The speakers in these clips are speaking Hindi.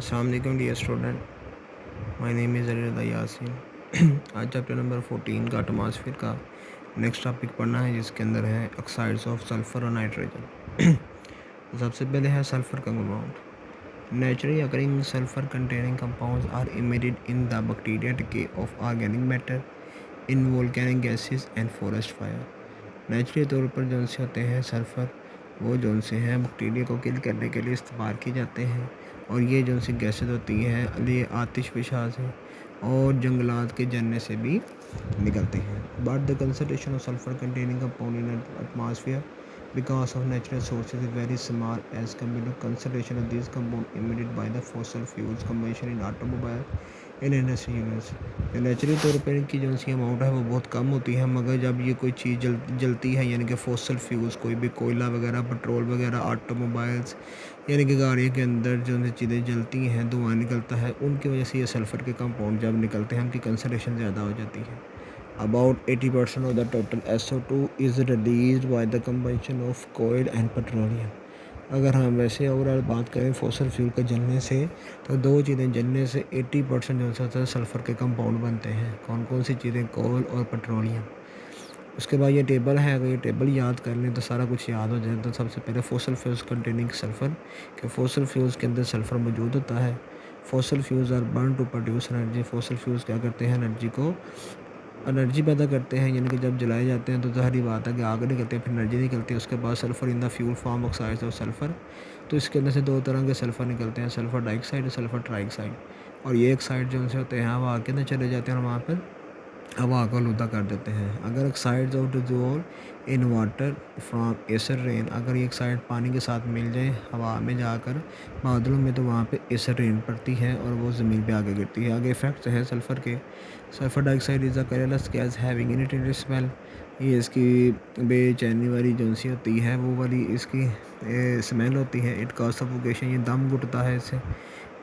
अस्सलाम वालेकुम dear student, my name is Ali Raza Yasin. आज चैप्टर नंबर 14 का एटमॉस्फेयर का नेक्स्ट टॉपिक पढ़ना है, जिसके अंदर है ऑक्साइड्स ऑफ सल्फ़र और नाइट्रोजन। तो सबसे पहले है सल्फ़र का compound. Naturally occurring sulphur containing compounds are emitted in the bacteria decay of organic matter in volcanic gases and forest fire. Naturally तौर पर जो से होते हैं सल्फ़र, वो जो से हैं बैक्टीरिया को किल करने के लिए इस्तेमाल किए जाते हैं, और ये जो सी गैसेज होती हैं ये आतिशफ़िशा से और जंगलात के जलने से भी निकलते हैं। But the concentration of sulphur containing compound in atmosphere because of natural sources is very small as compared to concentration of these compounds emitted by the fossil fuels combustion in automobile and industry units। Naturally तौर पर इनकी जो सी अमाउंट है वो बहुत कम होती है, मगर जब ये कोई चीज़ जलती है, यानी कि फॉसल फ्यूल्स, कोई भी कोयला वगैरह, पेट्रोल वगैरह, ऑटोमोबाइल्स, यानी कि गाड़ियों के अंदर जो चीज़ें जलती हैं, धुआं निकलता है, उनकी वजह से ये सल्फ़र के कंपाउंड जब निकलते हैं उनकी कंसनट्रेशन ज़्यादा हो जाती है। About 80% of the total SO2 is released by the combustion of coal and petroleum। अगर हम वैसे ओवरऑल बात करें फॉसल फ्यूल के जलने से, तो दो चीज़ें जलने से 80% जो होता है सल्फ़र के कंपाउंड बनते हैं। कौन कौन सी चीज़ें? कोल और पेट्रोलियम। उसके बाद ये टेबल है, अगर ये टेबल याद कर लें तो सारा कुछ याद हो जाए। तो सबसे पहले फॉसल फ्यूल्स कंटेनिंग सल्फ़र, कि फॉसल फ्यूल्स के अंदर सल्फ़र मौजूद होता है। Fossil fuels are burn to produce energy. Fossil fuels क्या करते हैं? एनर्जी पैदा करते हैं, यानी कि जब जलाए जाते हैं तो ज़ाहिर बात है कि आग निकलती है, फिर एनर्जी निकलती है। उसके बाद sulphur in the fuel form oxides of sulphur. तो इसके अंदर से दो तरह के सल्फ़र निकलते हैं, सल्फ़र डाइऑक्साइड और सल्फ़र ट्राइऑक्साइड। और ये ऑक्साइड जो उनसे होते हैं हवा के अंदर चले जाते हैं और वहाँ पर हवा को आलूदा कर देते हैं। अगर oxides of dissolve in water from acid rain, अगर ये ऑक्साइड पानी के साथ मिल जाए हवा में जाकर बादलों में, तो वहाँ पे एसिड रेन पड़ती है और वो ज़मीन पे आगे गिरती है। आगे इफेक्ट्स हैं सल्फ़र के। Sulphur dioxide is a colourless gas having irritating smell. ये इसकी बेचैनी वाली जो सी होती है वो वाली इसकी स्मेल होती है। इट कॉज सफोकेशन, ये दम घुटता है इससे।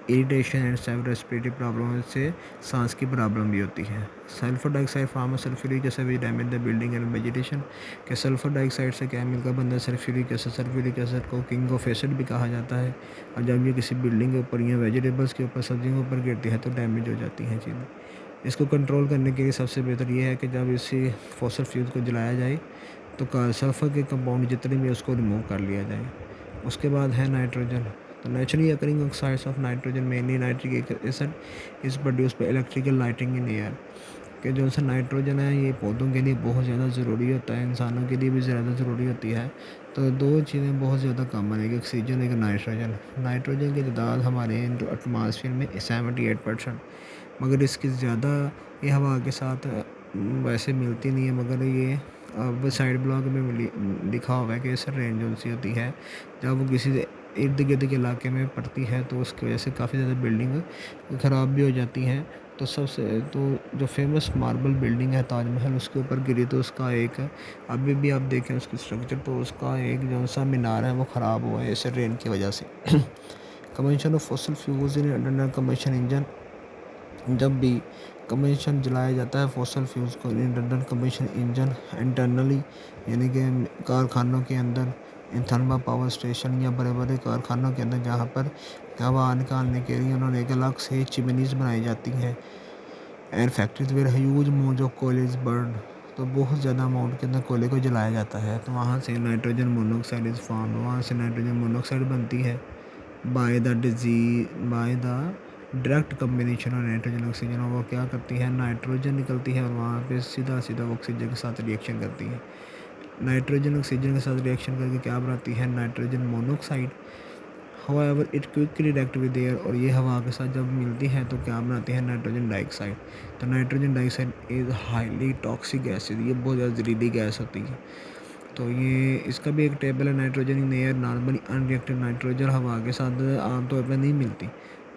Irritation and several respiratory problem से सांस की प्रॉब्लम भी होती है। Sulphur dioxide from sulphuric acid भी damage the building and vegetation, के सल्फर डाइऑक्साइड से क्या मिलकर बनता है? Sulphuric acid. सल्फ्यूरिक एसिड को किंग ऑफ एसिड भी कहा जाता है, और जब ये किसी बिल्डिंग के ऊपर या वेजिटेबल्स के ऊपर, सब्जियों के ऊपर गिरती है तो डैमेज हो जाती हैं चीज़ें। इसको कंट्रोल करने के लिए सबसे बेहतर ये है कि जब इसी फॉसल फ्यूल को जलाया जाए तो सल्फ़र के कंपाउंड जितने भी उसको रिमूव कर लिया जाए। उसके बाद है नाइट्रोजन। तो naturally occurring oxides of nitrogen mainly nitric acid is produce by electrical lighting in air, कि जो सा नाइट्रोजन है ये पौधों के लिए बहुत ज़्यादा ज़रूरी होता है, इंसानों के लिए भी ज़्यादा ज़रूरी होती है। तो दो चीज़ें बहुत ज़्यादा कॉमन है, एक ऑक्सीजन एक नाइट्रोजन। नाइट्रोजन की तादाद हमारे एटमॉस्फेयर में 78%, मगर इसकी ज़्यादा ये हवा के साथ वैसे मिलती नहीं है, मगर ये अब साइड ब्लॉक में लिखा हुआ है कि एसिड रेन जो सी होती है, जब वो किसी इर्द गिर्द के इलाके में पड़ती है तो उसकी वजह से काफ़ी ज़्यादा बिल्डिंग ख़राब भी हो जाती हैं। तो जो फेमस मार्बल बिल्डिंग है ताजमहल, उसके ऊपर गिरी तो उसका एक, अभी भी आप देखें उसकी स्ट्रक्चर, तो उसका एक जो सा मीनार है वो ख़राब हुआ है एसिड रेन की वजह से। Combustion of fossil fuels in under combustion engine, जब भी कम्बशन जलाया जाता है फॉसल फ्यूल्स को इंटरनल कम्बशन इंजन इंटरनली, यानी कि कारखानों के अंदर, इन थर्मल पावर स्टेशन या बड़े बड़े कारखानों के अंदर, जहाँ पर हवा निकालने के लिए उन्होंने एक अलग से चिमनीज बनाई जाती हैं। And factories where huge amount of coal is burn, तो बहुत ज़्यादा अमाउंट के अंदर कोयले को जलाया जाता है, तो वहाँ से नाइट्रोजन मोनोऑक्साइड इज़ फॉर्म, वहाँ से नाइट्रोजन मोनोऑक्साइड बनती है by the direct combination of nitrogen oxygen. और वो क्या करती है? नाइट्रोजन निकलती है और वहाँ पे सीधा सीधा ऑक्सीजन के साथ रिएक्शन करती है। नाइट्रोजन ऑक्सीजन के साथ रिएक्शन करके क्या बनाती है? Nitrogen monoxide. However it quickly react with air, और ये हवा के साथ जब मिलती है तो क्या बनाती है? Nitrogen dioxide. तो nitrogen dioxide is highly toxic gas, ये बहुत ज़्यादा जहरीली गैस होती है। तो ये इसका भी एक टेबल है। Nitrogen in air normally unreacted, nitrogen हवा के साथ आमतौर पर नहीं मिलती,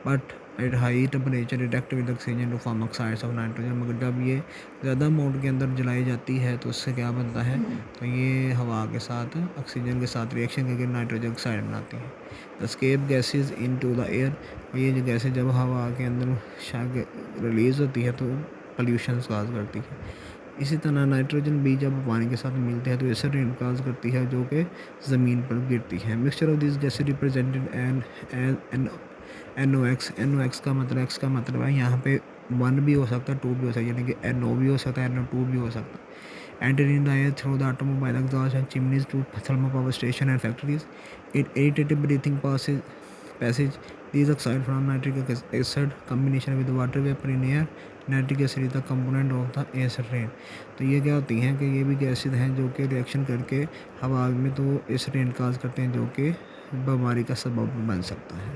but at high temperature react with oxygen to form oxides of nitrogen. मगर जब ये ज़्यादा अमाउंट के अंदर जलाई जाती है तो उससे क्या बनता है? तो ये हवा के साथ ऑक्सीजन के साथ रिएक्शन करके नाइट्रोजन ऑक्साइड बनाती है। Escape gases into the air, ये जो गैसेज जब हवा के अंदर शायद रिलीज़ होती है तो पोल्यूशन काज करती है। इसी तरह नाइट्रोजन भी जब पानी के साथ मिलते हैं तो एसिड रेन काज करती है, जो कि ज़मीन पर गिरती है। Mixture of this gases represented an NOx का मतलब है यहाँ पे 1 भी हो सकता है, 2 भी हो सकता है, यानी कि NO भी हो सकता है, NO2 भी हो सकता है। Enter in the air through the automobile exhaust and chimneys to thermal power station and factories. It irritated breathing passage. These oxide from nitric acid combination with water vapor in air. Nitric acid is the component of the acid rain. तो ये क्या होती हैं कि ये भी गैसेज हैं जो कि रिएक्शन करके हवा में तो एसिड रेन काज करते हैं, जो कि बीमारी का सबब बन सकता है।